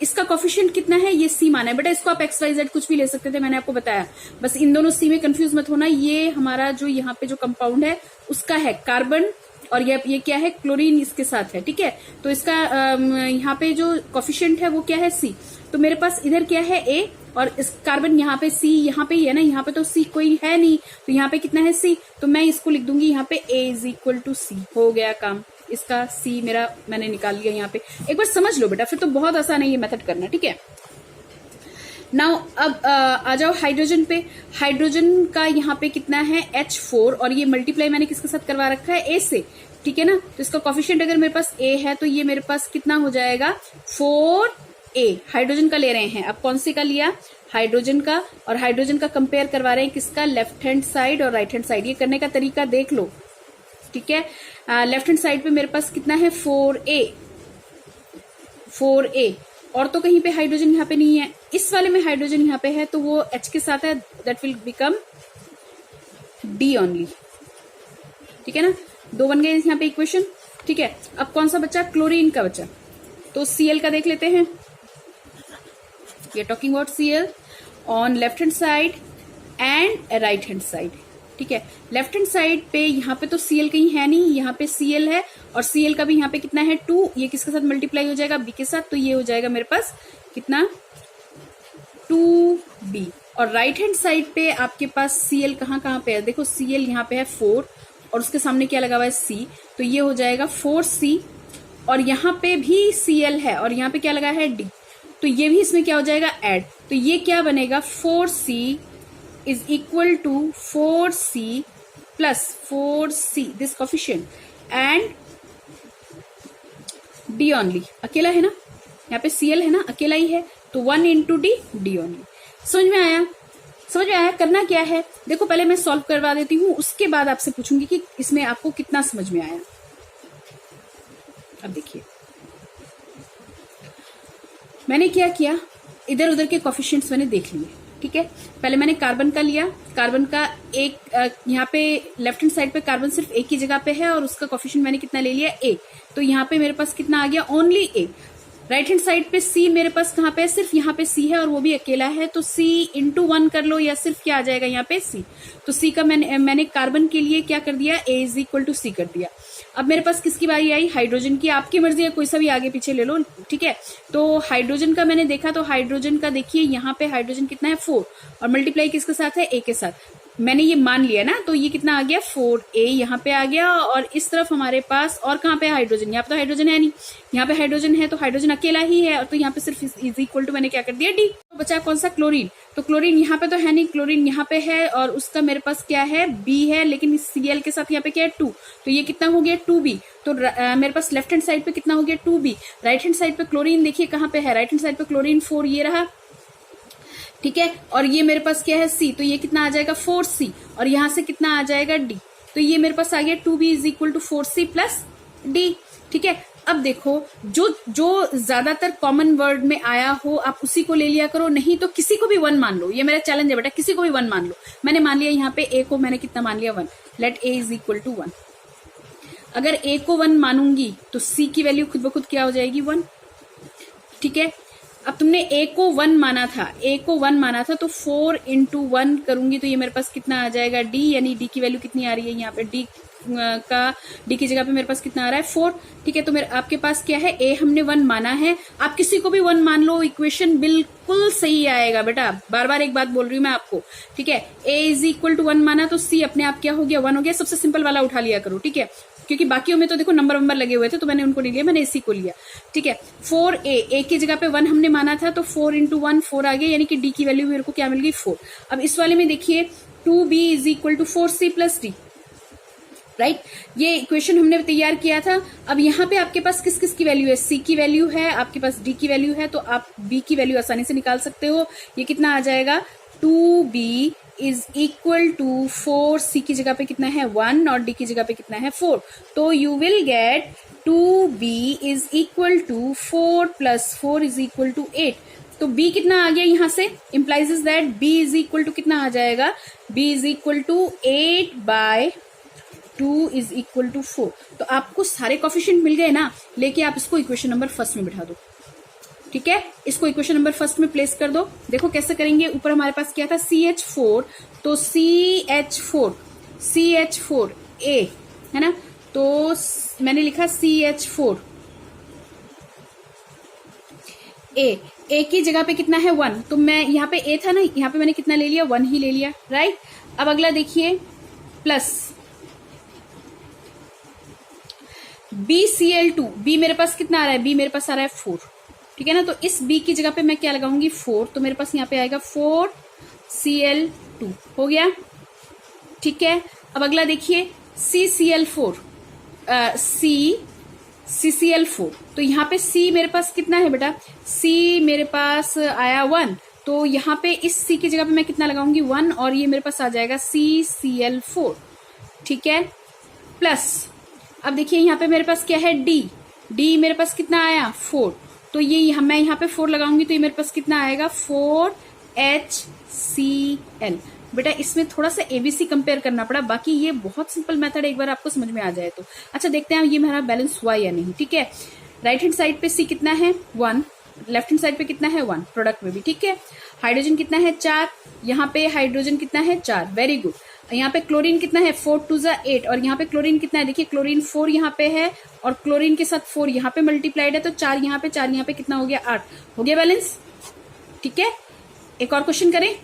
इसका कोफिशिएंट कितना है, ये सी माना है। बेटा इसको आप एक्स वाई जेड कुछ भी ले सकते थे, मैंने आपको बताया, बस इन दोनों सी में कंफ्यूज मत होना। ये हमारा जो यहाँ पे जो कंपाउंड है उसका है कार्बन, और ये क्या है, क्लोरीन इसके साथ है। ठीक है, तो इसका यहाँ पे जो कोफिशिएंट है वो क्या है, सी। तो मेरे पास इधर क्या है, ए, और इस कार्बन यहाँ पे सी यहाँ पे ही है ना, यहाँ पे तो सी कोई है नहीं, तो यहाँ पे कितना है, सी। तो मैं इसको लिख दूंगी यहाँ पे ए इज इक्वल टू सी। हो गया काम, इसका सी मेरा मैंने निकाल लिया यहाँ पे। एक बार समझ लो बेटा, फिर तो बहुत आसान है ये मेथड करना। ठीक है, नाउ अब आ जाओ हाइड्रोजन पे। हाइड्रोजन का यहाँ पे कितना है, H4, और ये मल्टीप्लाई मैंने किसके साथ करवा रखा है, ए से। ठीक है ना, तो इसका कोफिशिएंट अगर मेरे पास ए है तो ये मेरे पास कितना हो जाएगा, 4A। हाइड्रोजन का ले रहे हैं, अब कौन से का लिया, हाइड्रोजन का, और हाइड्रोजन का कंपेयर करवा रहे हैं किसका, लेफ्ट हैंड साइड और राइट हैंड साइड। ये करने का तरीका देख लो। ठीक है, लेफ्ट हैंड साइड पे मेरे पास कितना है, 4A। और तो कहीं पे हाइड्रोजन यहाँ पे नहीं है, इस वाले में हाइड्रोजन यहाँ पे है, तो वो H के साथ है, that will become D only. ठीक है ना, दो बन गए यहाँ पे इक्वेशन। ठीक है, अब कौन सा बचा, क्लोरीन का बचा, तो Cl का देख लेते हैं। We are talking about Cl on left hand side and right hand side. ठीक है, लेफ्ट हैंड साइड पे यहाँ पे तो Cl कहीं है नहीं, यहाँ पे Cl है, और Cl का भी यहाँ पे कितना है, 2। ये किसके साथ मल्टीप्लाई हो जाएगा, B के साथ, तो ये हो जाएगा मेरे पास कितना, 2B। और राइट हैंड साइड पे आपके पास Cl कहाँ कहाँ पे है, देखो Cl यहाँ पे है 4, और उसके सामने क्या लगा हुआ है, C, तो ये हो जाएगा 4C। और यहाँ पे भी Cl है, और यहाँ पे क्या लगा है, D, तो ये भी इसमें क्या हो जाएगा, ऐड। तो ये क्या बनेगा, 4C is equal to 4C plus 4C, this coefficient and D only। अकेला है ना, यहाँ पे Cl है ना, अकेला ही है, तो 1 into D, D only। समझ में आया, समझ में आया, करना क्या है, देखो पहले मैं सॉल्व करवा देती हूँ, उसके बाद आपसे पूछूंगी कि इसमें आपको कितना समझ में आया। अब देखिए मैंने क्या किया, इधर उधर के कोफिशिएंट्स मैंने देख लिए। ठीक है, पहले मैंने कार्बन का लिया, कार्बन का एक यहाँ पे लेफ्ट हैंड साइड पे कार्बन सिर्फ एक ही जगह पे है, और उसका कोफिशिएंट मैंने कितना ले लिया, ए, तो यहाँ पे मेरे पास कितना आ गया, ओनली ए। राइट हैंड साइड पे सी मेरे पास कहाँ पे है, सिर्फ यहाँ पे सी है, और वो भी अकेला है, तो सी इंटू 1 कर लो, या सिर्फ क्या आ जाएगा यहाँ पे सी। तो सी का मैंने कार्बन के लिए क्या कर दिया, ए इज इक्वल टू सी कर दिया। अब मेरे पास किसकी बारी आई, हाइड्रोजन की। आपकी मर्जी है, कोई सा भी आगे पीछे ले लो। ठीक है, तो हाइड्रोजन का मैंने देखा, तो हाइड्रोजन का देखिए यहाँ पे हाइड्रोजन कितना है, 4, और मल्टीप्लाई किसके साथ है, ए के साथ। मैंने ये मान लिया ना, तो ये कितना आ गया, 4A यहाँ पे आ गया, और इस तरफ हमारे पास और कहाँ पे हाइड्रोजन, यहाँ पे तो हाइड्रोजन है नहीं, यहाँ पे हाइड्रोजन है, तो हाइड्रोजन अकेला ही है, और तो यहाँ पे सिर्फ इज इक्वल टू मैंने क्या कर दिया, D। तो बचा कौन सा, क्लोरीन। तो क्लोरीन यहाँ पे तो है नहीं, क्लोरीन यहाँ पे है, और उसका मेरे पास क्या है, B है, लेकिन Cl के साथ यहाँ पे क्या है, 2, तो ये कितना हो गया, 2B। तो मेरे पास लेफ्ट हैंड साइड पे कितना हो गया, 2B। राइट हैंड साइड पे क्लोरीन देखिए कहाँ पे है, राइट हैंड साइड पे क्लोरीन 4, ये रहा। ठीक है, और ये मेरे पास क्या है, C, तो ये कितना आ जाएगा, 4C, और यहाँ से कितना आ जाएगा, D, तो ये मेरे पास आ गया 2B is equal to 4C plus D। ठीक है, अब देखो जो ज्यादातर कॉमन वर्ड में आया हो आप उसी को ले लिया करो, नहीं तो किसी को भी 1 मान लो, ये मेरा चैलेंज है बेटा, किसी को भी 1 मान लो। मैंने मान लिया यहाँ पे A को मैंने कितना मान लिया, 1, let A is equal to 1। अगर A को 1 मानूंगी तो C की वैल्यू खुद ब खुद क्या हो जाएगी, 1। ठीक है, अब तुमने A को 1 माना था, A को 1 माना था, तो 4 इंटू 1 करूंगी तो ये मेरे पास कितना आ जाएगा, D, यानी D की वैल्यू कितनी आ रही है यहाँ पे, D की जगह पे मेरे पास कितना आ रहा है, 4। ठीक है, तो मेरे आपके पास क्या है, A हमने 1 माना है, आप किसी को भी 1 मान लो, इक्वेशन बिल्कुल सही आएगा बेटा, बार बार एक बात बोल रही हूँ मैं आपको। ठीक है, A इज इक्वल टू 1 माना, तो C अपने आप क्या हो गया, 1 हो गया। सबसे सिंपल वाला उठा लिया करो। ठीक है, क्योंकि बाकियों में तो देखो नंबर लगे हुए थे, तो मैंने उनको नहीं लिया, मैंने इसी को लिया। ठीक है, 4A की जगह पे 1 हमने माना था, तो 4 इंटू 1 4 आ गया, यानी कि D की वैल्यू मेरे को क्या मिल गई, 4। अब इस वाले में देखिए 2B is equal to 4C plus D, right, ये इक्वेशन हमने तैयार किया था। अब यहाँ पे आपके पास किस किस की वैल्यू है, C की वैल्यू है, आपके पास D की वैल्यू है, तो आप B की वैल्यू आसानी से निकाल सकते हो। ये कितना आ जाएगा, 2B इज इक्वल टू 4, सी की जगह पे कितना है 1 और डी की जगह पे कितना है 4, तो you will get 2b is equal to 4 + 4 is equal to 8। तो b कितना आ गया यहां से, implies that b is equal to कितना आ जाएगा, b is equal to 8/2 is equal to 4। तो आपको सारे कोफिशिएंट मिल गए ना, लेके आप इसको इक्वेशन नंबर फर्स्ट में बिठा दो। ठीक है, इसको इक्वेशन नंबर फर्स्ट में प्लेस कर दो। देखो कैसे करेंगे, ऊपर हमारे पास क्या था CH4, तो CH4 A है ना, तो मैंने लिखा CH4 A की जगह पे कितना है 1, तो मैं यहाँ पे A था ना, यहाँ पे मैंने कितना ले लिया 1 ही ले लिया, राइट। अब अगला देखिए प्लस BCl2, B मेरे पास कितना आ रहा है, B मेरे पास आ रहा है 4, ठीक है ना, तो इस B की जगह पे मैं क्या लगाऊंगी 4, तो मेरे पास यहाँ पे आएगा 4Cl2 हो गया। ठीक है, अब अगला देखिए CCl4 CCl4, तो यहाँ पे C मेरे पास कितना है बेटा, C मेरे पास आया 1, तो यहाँ पे इस C की जगह पे मैं कितना लगाऊंगी 1, और ये मेरे पास आ जाएगा CCl4। ठीक है, प्लस अब देखिए यहाँ पे मेरे पास क्या है D मेरे पास कितना आया 4, तो ये मैं यहाँ पे 4 लगाऊंगी तो ये मेरे पास कितना आएगा 4HCl। बेटा इसमें थोड़ा सा ABC कंपेयर करना पड़ा, बाकी ये बहुत सिंपल मेथड है, एक बार आपको समझ में आ जाए तो। अच्छा देखते हैं ये मेरा बैलेंस हुआ या नहीं। ठीक है, राइट हैंड साइड पे C कितना है 1, लेफ्ट हैंड साइड पे कितना है 1, प्रोडक्ट में भी। ठीक है, हाइड्रोजन कितना है 4, यहाँ पे हाइड्रोजन कितना है 4, वेरी गुड। यहाँ पे क्लोरीन कितना है 4 × 2 = 8, और यहाँ पे क्लोरीन कितना है, देखिए क्लोरीन 4 यहाँ पे है और क्लोरीन के साथ 4 यहाँ पे मल्टीप्लाइड है, तो 4 यहाँ पे 4 यहाँ पे कितना हो गया 8, हो गया बैलेंस। ठीक है, एक और क्वेश्चन करें,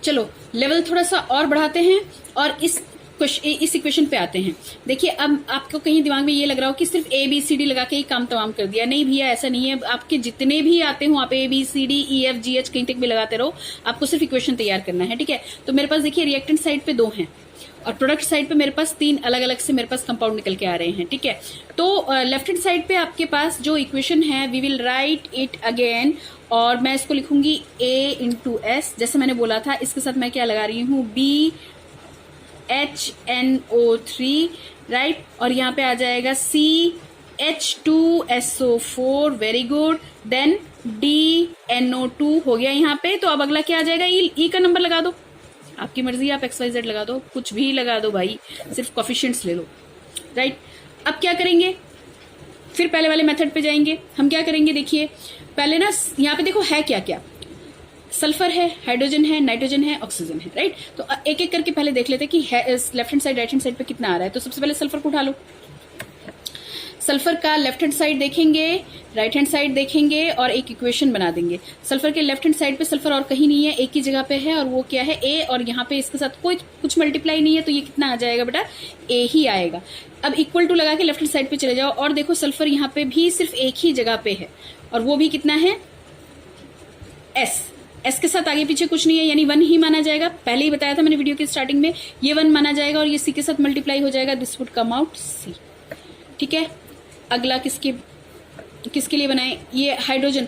चलो लेवल थोड़ा सा और बढ़ाते हैं और इस इक्वेशन पे आते हैं। देखिए अब आपको कहीं दिमाग में ये लग रहा हो कि सिर्फ ABCD लगा के ही काम तमाम कर दिया, नहीं भैया ऐसा नहीं है। आपके जितने भी आते हो आप ABCD, EF, GH कहीं तक भी लगाते रहो, आपको सिर्फ इक्वेशन तैयार करना है। ठीक है, तो मेरे पास देखिए रिएक्टेंट साइड पे 2 हैं और प्रोडक्ट साइड पे मेरे पास 3 अलग अलग से मेरे पास कंपाउंड निकल के आ रहे हैं। ठीक है, तो लेफ्ट हैंड साइड पे आपके पास जो इक्वेशन है we will write it again, और मैं इसको लिखूंगी A × S, जैसे मैंने बोला था। इसके साथ मैं क्या लगा रही हूँ BHNO3, राइट, और यहाँ पे आ जाएगा CH2SO4, very good, then DNO2 हो गया यहाँ पे। तो अब अगला क्या आ जाएगा, E का नंबर लगा दो, आपकी मर्जी, आप XYZ लगा दो, कुछ भी लगा दो भाई, सिर्फ कोफिशिएंट्स ले लो, राइट। अब क्या करेंगे, फिर पहले वाले मेथड पे जाएंगे। हम क्या करेंगे, देखिए पहले ना यहाँ पे देखो है क्या क्या, सल्फर है, हाइड्रोजन है, नाइट्रोजन है, ऑक्सीजन है, राइट। तो एक एक करके पहले देख लेते हैं कि left hand side right hand side पे कितना आ रहा है। तो सबसे पहले सल्फर को उठा लो, सल्फर का लेफ्ट हैंड साइड देखेंगे, राइट हैंड साइड देखेंगे और एक इक्वेशन बना देंगे। सल्फर के लेफ्ट हैंड साइड पे सल्फर और कहीं नहीं है, एक ही जगह पे है और वो क्या है A, और यहाँ पे इसके साथ कोई कुछ मल्टीप्लाई नहीं है, तो ये कितना आ जाएगा बेटा A ही आएगा। अब इक्वल टू लगा के लेफ्ट हैंड साइड पे चले जाओ और देखो सल्फर यहाँ पे भी सिर्फ एक ही जगह पे है और वो भी कितना है S के साथ आगे पीछे कुछ नहीं है, यानी 1 ही माना जाएगा। पहले ही बताया था मैंने वीडियो के स्टार्टिंग में, ये 1 माना जाएगा और ये C के साथ मल्टीप्लाई हो जाएगा, this would come out C। ठीक है, अगला किसके लिए बनाए, ये हाइड्रोजन।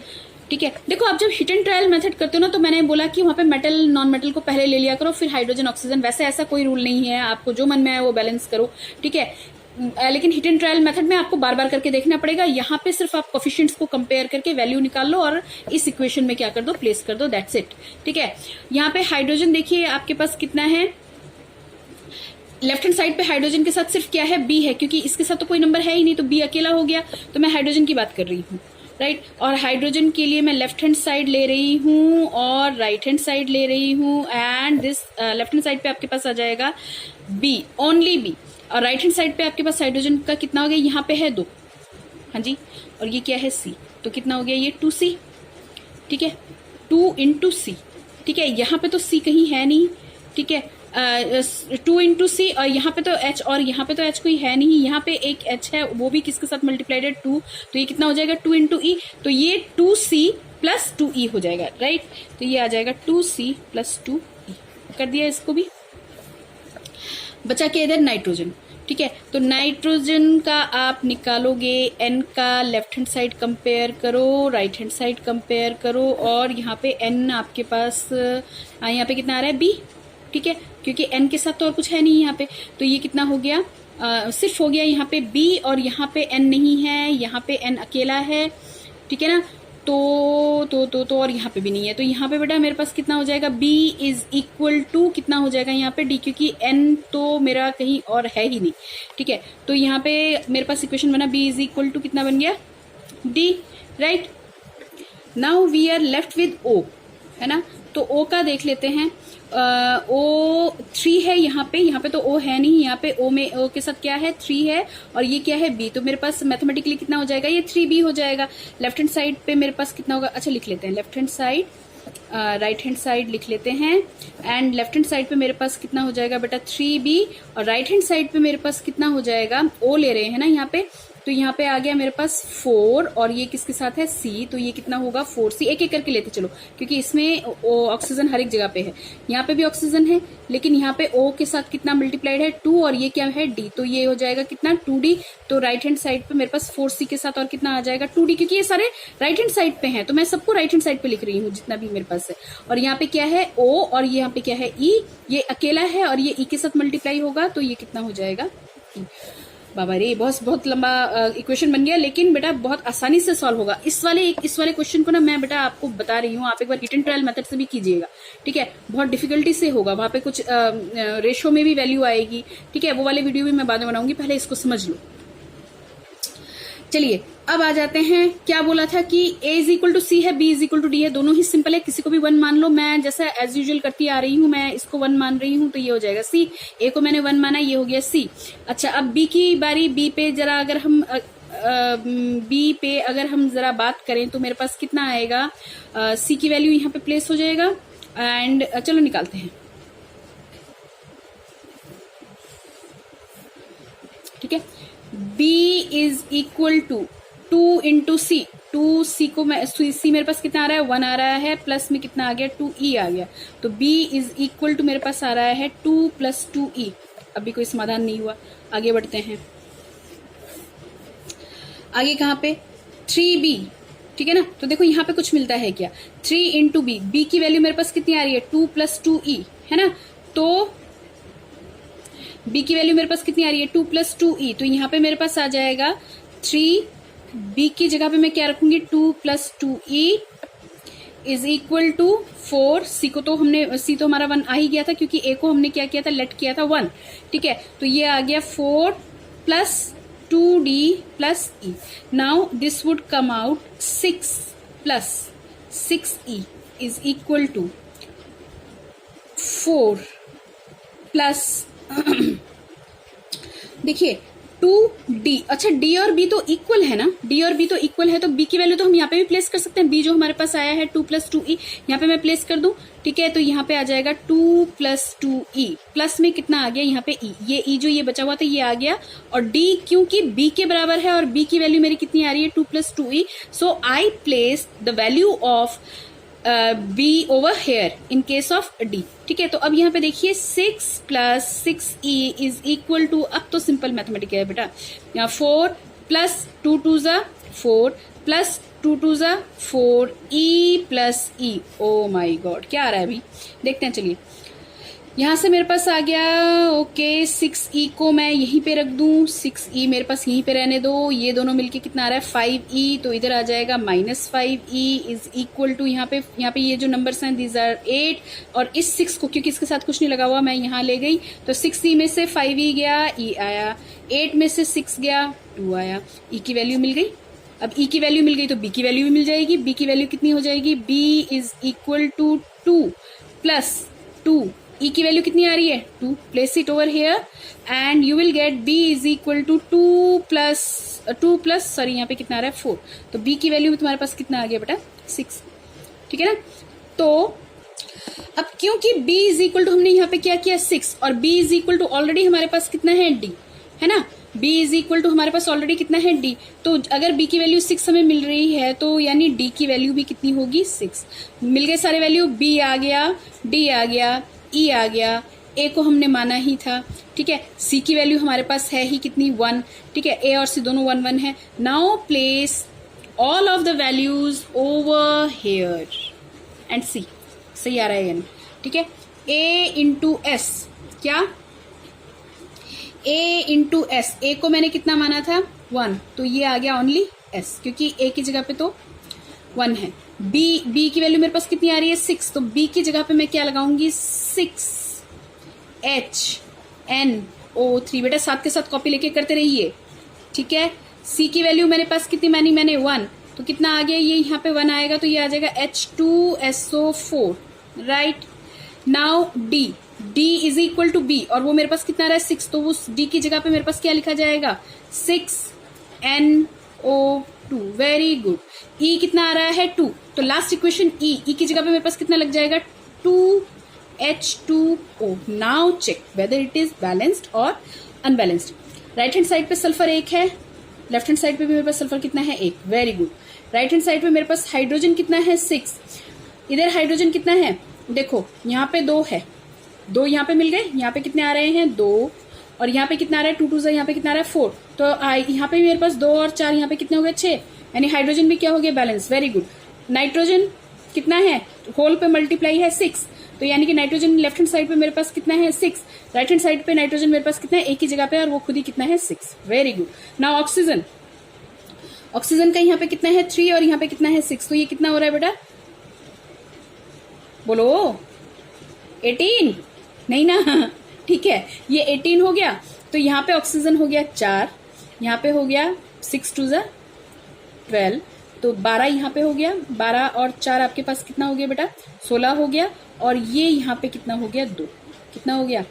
ठीक है, देखो आप जब हिट एंड ट्रायल मेथड करते हो ना, तो मैंने बोला कि वहां पे मेटल नॉन मेटल को पहले ले लिया करो, फिर हाइड्रोजन ऑक्सीजन। वैसे ऐसा कोई रूल नहीं है, आपको जो मन में आए वो बैलेंस करो। ठीक है, लेकिन हिट एंड ट्रायल मेथड में आपको बार बार करके देखना पड़ेगा। यहाँ पे सिर्फ आप कोफिशिएंट्स को कंपेयर करके वैल्यू निकाल लो और इस इक्वेशन में क्या कर दो, प्लेस कर दो, दैट्स इट। ठीक है, यहाँ पे हाइड्रोजन देखिए आपके पास कितना है, लेफ्ट हैंड साइड पे हाइड्रोजन के साथ सिर्फ क्या है B है, क्योंकि इसके साथ तो कोई नंबर है ही नहीं, तो B अकेला हो गया। तो मैं हाइड्रोजन की बात कर रही हूँ, राइट। और हाइड्रोजन के लिए मैं लेफ्ट हैंड साइड ले रही हूँ और राइट हैंड साइड ले रही हूँ, and this left hand side पे आपके पास आ जाएगा B, ओनली B, और राइट हैंड साइड पे आपके पास हाइड्रोजन का कितना हो गया, यहाँ पे है 2, हाँ जी, और ये क्या है C, तो कितना हो गया ये 2C। ठीक है, 2 × C। ठीक है, यहाँ पे तो C कहीं है नहीं। ठीक है, 2 × C, और यहाँ पे तो H, और यहाँ पे तो H कोई है नहीं, यहाँ पे एक H है, वो भी किसके साथ मल्टीप्लाइड है 2, तो ये कितना हो जाएगा 2 × E, तो ये 2C + 2E हो जाएगा, राइट। तो ये आ जाएगा 2C + 2E, कर दिया इसको भी। बचा के इधर नाइट्रोजन। ठीक है। तो नाइट्रोजन का आप निकालोगे N का लेफ्ट हैंड साइड कंपेयर करो, राइट हैंड साइड कंपेयर करो, और यहाँ पे N आपके पास यहाँ पे कितना आ रहा है B, ठीक है, क्योंकि N के साथ तो और कुछ है नहीं यहाँ पे, तो ये कितना हो गया, सिर्फ हो गया यहाँ पे B, और यहाँ पे N नहीं है, यहाँ पे N अकेला है, ठीक है ना। तो और यहाँ पे भी नहीं है, तो यहाँ पे बेटा मेरे पास कितना हो जाएगा, B इज इक्वल टू कितना हो जाएगा यहाँ पे D, क्योंकि N तो मेरा कहीं और है ही नहीं, ठीक है। तो यहाँ पे मेरे पास इक्वेशन बना B इज इक्वल टू कितना बन गया, D, right. Now we are left with O, है ना। तो O का देख लेते हैं। O 3 है यहाँ पे तो O है नहीं, यहाँ पे O में O के साथ क्या है, 3 है, और ये क्या है B, तो मेरे पास मैथमेटिकली कितना हो जाएगा, ये 3B हो जाएगा। लेफ्ट हैंड साइड पे मेरे पास कितना होगा, अच्छा लिख लेते हैं, left hand side right hand side लिख लेते हैं, एंड लेफ्ट हैंड साइड पे मेरे पास कितना हो जाएगा बेटा 3B, और राइट हैंड साइड पे मेरे पास कितना हो जाएगा, O ले रहे हैं ना यहाँ पे, तो यहाँ पे आ गया मेरे पास 4, और ये किसके साथ है C, तो ये कितना होगा 4C, एक एक करके लेते चलो, क्योंकि इसमें ऑक्सीजन हर एक जगह पे है, यहाँ पे भी ऑक्सीजन है, लेकिन यहाँ पे O के साथ कितना मल्टीप्लाइड है 2, और ये क्या है D, तो ये हो जाएगा कितना 2D, तो राइट हैंड साइड पे मेरे पास 4C के साथ और कितना आ जाएगा 2D, क्योंकि ये सारे राइट हैंड साइड पे हैं, तो मैं सबको राइट हैंड साइड पे लिख रही हूँ जितना भी मेरे पास है। और यहाँ पे क्या है O, और यहाँ पे क्या है E, ये अकेला है और ये E के साथ मल्टीप्लाई होगा, तो ये कितना हो जाएगा E। बाबा रे, बहुत लंबा इक्वेशन बन गया, लेकिन बेटा बहुत आसानी से सॉल्व होगा। इस वाले क्वेश्चन को ना मैं बेटा आपको बता रही हूँ, आप एक बार हिट एंड ट्रायल मेथड से भी कीजिएगा, ठीक है। बहुत डिफिकल्टी से होगा, वहां पे कुछ रेशो में भी वैल्यू आएगी, ठीक है, वो वाले वीडियो भी मैं बाद में बनाऊंगी, पहले इसको समझ लो। चलिए अब आ जाते हैं, क्या बोला था कि A is equal to C है, B is equal to D है, दोनों ही सिंपल है, किसी को भी 1 मान लो, मैं जैसा एज यूजुअल करती आ रही हूँ, मैं इसको 1 मान रही हूँ, तो ये हो जाएगा C, A को मैंने 1 माना, ये हो गया C। अच्छा अब B की बारी, B पे जरा अगर हम जरा बात करें तो मेरे पास कितना आएगा, C की वैल्यू यहाँ पे प्लेस हो जाएगा, एंड चलो निकालते हैं, ठीक है। B is equal to 2 into C, 2C को मैं C मेरे पास कितना आ रहा है 1 आ रहा है, प्लस में कितना आ गया 2E आ गया, तो B इज इक्वल टू मेरे पास आ रहा है 2 + 2E। अभी कोई समाधान नहीं हुआ, आगे बढ़ते हैं। आगे कहाँ पे 3B, ठीक है ना। तो देखो यहाँ पे कुछ मिलता है क्या, 3 इंटू B, B की वैल्यू मेरे पास कितनी आ रही है 2 + 2E, है ना। तो B की वैल्यू मेरे पास कितनी आ रही है 2 + 2E, तो यहाँ पे मेरे पास आ जाएगा 3B की जगह पे मैं क्या रखूंगी 2 + 2E is equal to 4। C को तो हमने, C तो हमारा 1 आ ही गया था, क्योंकि A को हमने क्या किया था, लेट किया था 1, ठीक है। तो ये आ गया 4 + 2D + E। Now this would come out 6 + 6E is equal to 4 plus देखिए 2D। अच्छा D और B तो इक्वल है ना, D और B तो इक्वल है, तो B की वैल्यू तो हम यहाँ पे भी प्लेस कर सकते हैं, B जो हमारे पास आया है 2 + 2E, यहाँ पे मैं प्लेस कर दूं, ठीक है। तो यहाँ पे आ जाएगा 2 + 2E, प्लस में कितना आ गया यहाँ पे E, ये E जो ये बचा हुआ था ये आ गया, और D क्योंकि B के बराबर है और B की वैल्यू मेरी कितनी आ रही है 2 + 2E, so I place the value of B over here in case of D, ठीक है। तो अब यहाँ पे देखिए 6 + 6E इज इक्वल टू, अब तो सिंपल मैथमेटिक है बेटा, यहाँ 4 + 2 * 2 = 4 + 2 * 2 = 4 E + E। ओ माई गॉड, क्या आ रहा है अभी देखते हैं। चलिए यहाँ से मेरे पास आ गया, ओके 6E को मैं यहीं पे रख दूं, 6E मेरे पास यहीं पे रहने दो, ये दोनों मिलके कितना आ रहा है 5E, तो इधर आ जाएगा -5E इज इक्वल टू, यहाँ पे ये जो नंबर्स हैं दीज आर 8, और इस 6 को क्योंकि इसके साथ कुछ नहीं लगा हुआ मैं यहाँ ले गई, तो 6E में से 5E गया, E आया, 8 में से 6 गया, 2 आया, E की वैल्यू मिल गई। अब E की वैल्यू मिल गई तो B की वैल्यू भी मिल जाएगी, B की वैल्यू कितनी हो जाएगी, B is equal to 2 + 2, E की वैल्यू कितनी आ रही है 2, place it over here and you will get B is equal to 2 + sorry यहाँ पे कितना आ रहा है 4, तो B की वैल्यू तुम्हारे पास कितना आ गया बेटा 6, ठीक है ना। तो अब क्योंकि B इज इक्वल टू हमने यहाँ पे क्या किया 6, और B is equal to already हमारे पास कितना है D, है ना, B इज इक्वल टू हमारे पास ऑलरेडी कितना है D, तो अगर B की वैल्यू 6 हमें मिल रही है तो यानी D की वैल्यू भी कितनी होगी 6। मिल गए सारे वैल्यू, B आ गया, D आ गया, E आ गया, ए को हमने माना ही था, ठीक है। सी की वैल्यू हमारे पास है ही कितनी 1, ठीक है। ए और सी दोनों 1 1 है। Now place all of the values over here and see, सही आ रहा है यानी, ठीक है। ए इंटू एस, क्या ए इंटू एस, ए को मैंने कितना माना था 1, तो ये आ गया ओनली एस, क्योंकि ए की जगह पे तो 1 है। बी की वैल्यू मेरे पास कितनी आ रही है 6, तो बी की जगह पे मैं क्या लगाऊंगी 6 HNO3। बेटा साथ के साथ कॉपी लेके करते रहिए, ठीक है। सी की वैल्यू मेरे पास कितनी मानी मैंने 1, तो कितना आ गया ये यहाँ पे 1 आएगा, तो ये आ जाएगा H2SO4, right. Now D is equal to B, और वो मेरे पास कितना आ रहा है 6, तो उस डी की जगह पे मेरे पास क्या लिखा जाएगा 6NO2, वेरी गुड। ई कितना आ रहा है 2, तो लास्ट इक्वेशन ई की जगह पे मेरे पास कितना लग जाएगा 2H2O। Now check whether it is balanced और अनबैलेंस्ड। राइट हैंड साइड पे सल्फर 1 है, लेफ्ट हैंड साइड पे भी मेरे पास सल्फर कितना है 1, very good. Right hand side पे मेरे पास हाइड्रोजन कितना है 6, इधर हाइड्रोजन कितना है, देखो यहाँ पे 2 है, 2 यहाँ पे मिल गए, यहाँ पे कितने आ रहे हैं 2, और यहाँ पे कितना आ रहा है 2 2 यहाँ पे कितना आ रहा है 4, तो यहाँ पे मेरे पास 2 और 4 यहाँ पे कितने हो गए 6, यानी हाइड्रोजन भी क्या हो गया बैलेंस, वेरी गुड। नाइट्रोजन कितना है, होल पे मल्टीप्लाई है 6, तो यानी कि नाइट्रोजन लेफ्ट हैंड साइड पे मेरे पास कितना है 6, राइट हैंड साइड पे नाइट्रोजन मेरे पास कितना है एक ही जगह पे, और वो खुद ही कितना है 6, वेरी गुड। नाउ ऑक्सीजन का यहाँ पे कितना है 3 और यहाँ पे कितना है 6, तो ये कितना हो रहा है बेटा, बोलो 18, नहीं ना, ठीक है, ये 18 हो गया। तो यहाँ पे ऑक्सीजन हो गया 4, यहाँ पे हो गया 6 2 12, तो 12 यहाँ पे हो गया, 12 और 4 आपके पास कितना हो गया बेटा 16 हो गया, और ये यहाँ पे कितना हो गया 2, कितना हो गया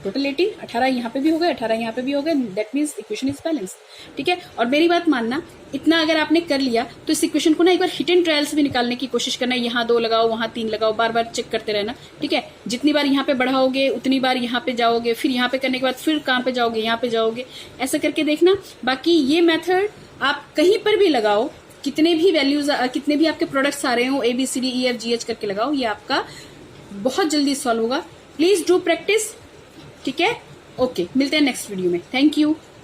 टोटल 18, 18 यहाँ पे भी हो गया, 18 यहाँ पे भी हो गया, that means equation is balance, ठीक है। और मेरी बात मानना, इतना अगर आपने कर लिया तो इस इक्वेशन को ना एक बार हिट एंड ट्रायल से भी निकालने की कोशिश करना, यहाँ 2 लगाओ वहां 3 लगाओ, बार बार चेक करते रहना, ठीक है। जितनी बार यहाँ पे बढ़ाओगे उतनी बार यहाँ पे जाओगे, फिर यहाँ पे करने के बाद फिर कहाँ पे जाओगे, यहाँ पे जाओगे, ऐसा करके देखना। बाकी ये मेथड आप कहीं पर भी लगाओ, कितने भी वैल्यूज, कितने भी आपके प्रोडक्ट्स आ रहे हो ABCDEFGH करके लगाओ, ये आपका बहुत जल्दी सॉल्व होगा। प्लीज डू प्रैक्टिस, ठीक है। ओके, मिलते हैं नेक्स्ट वीडियो में, थैंक यू।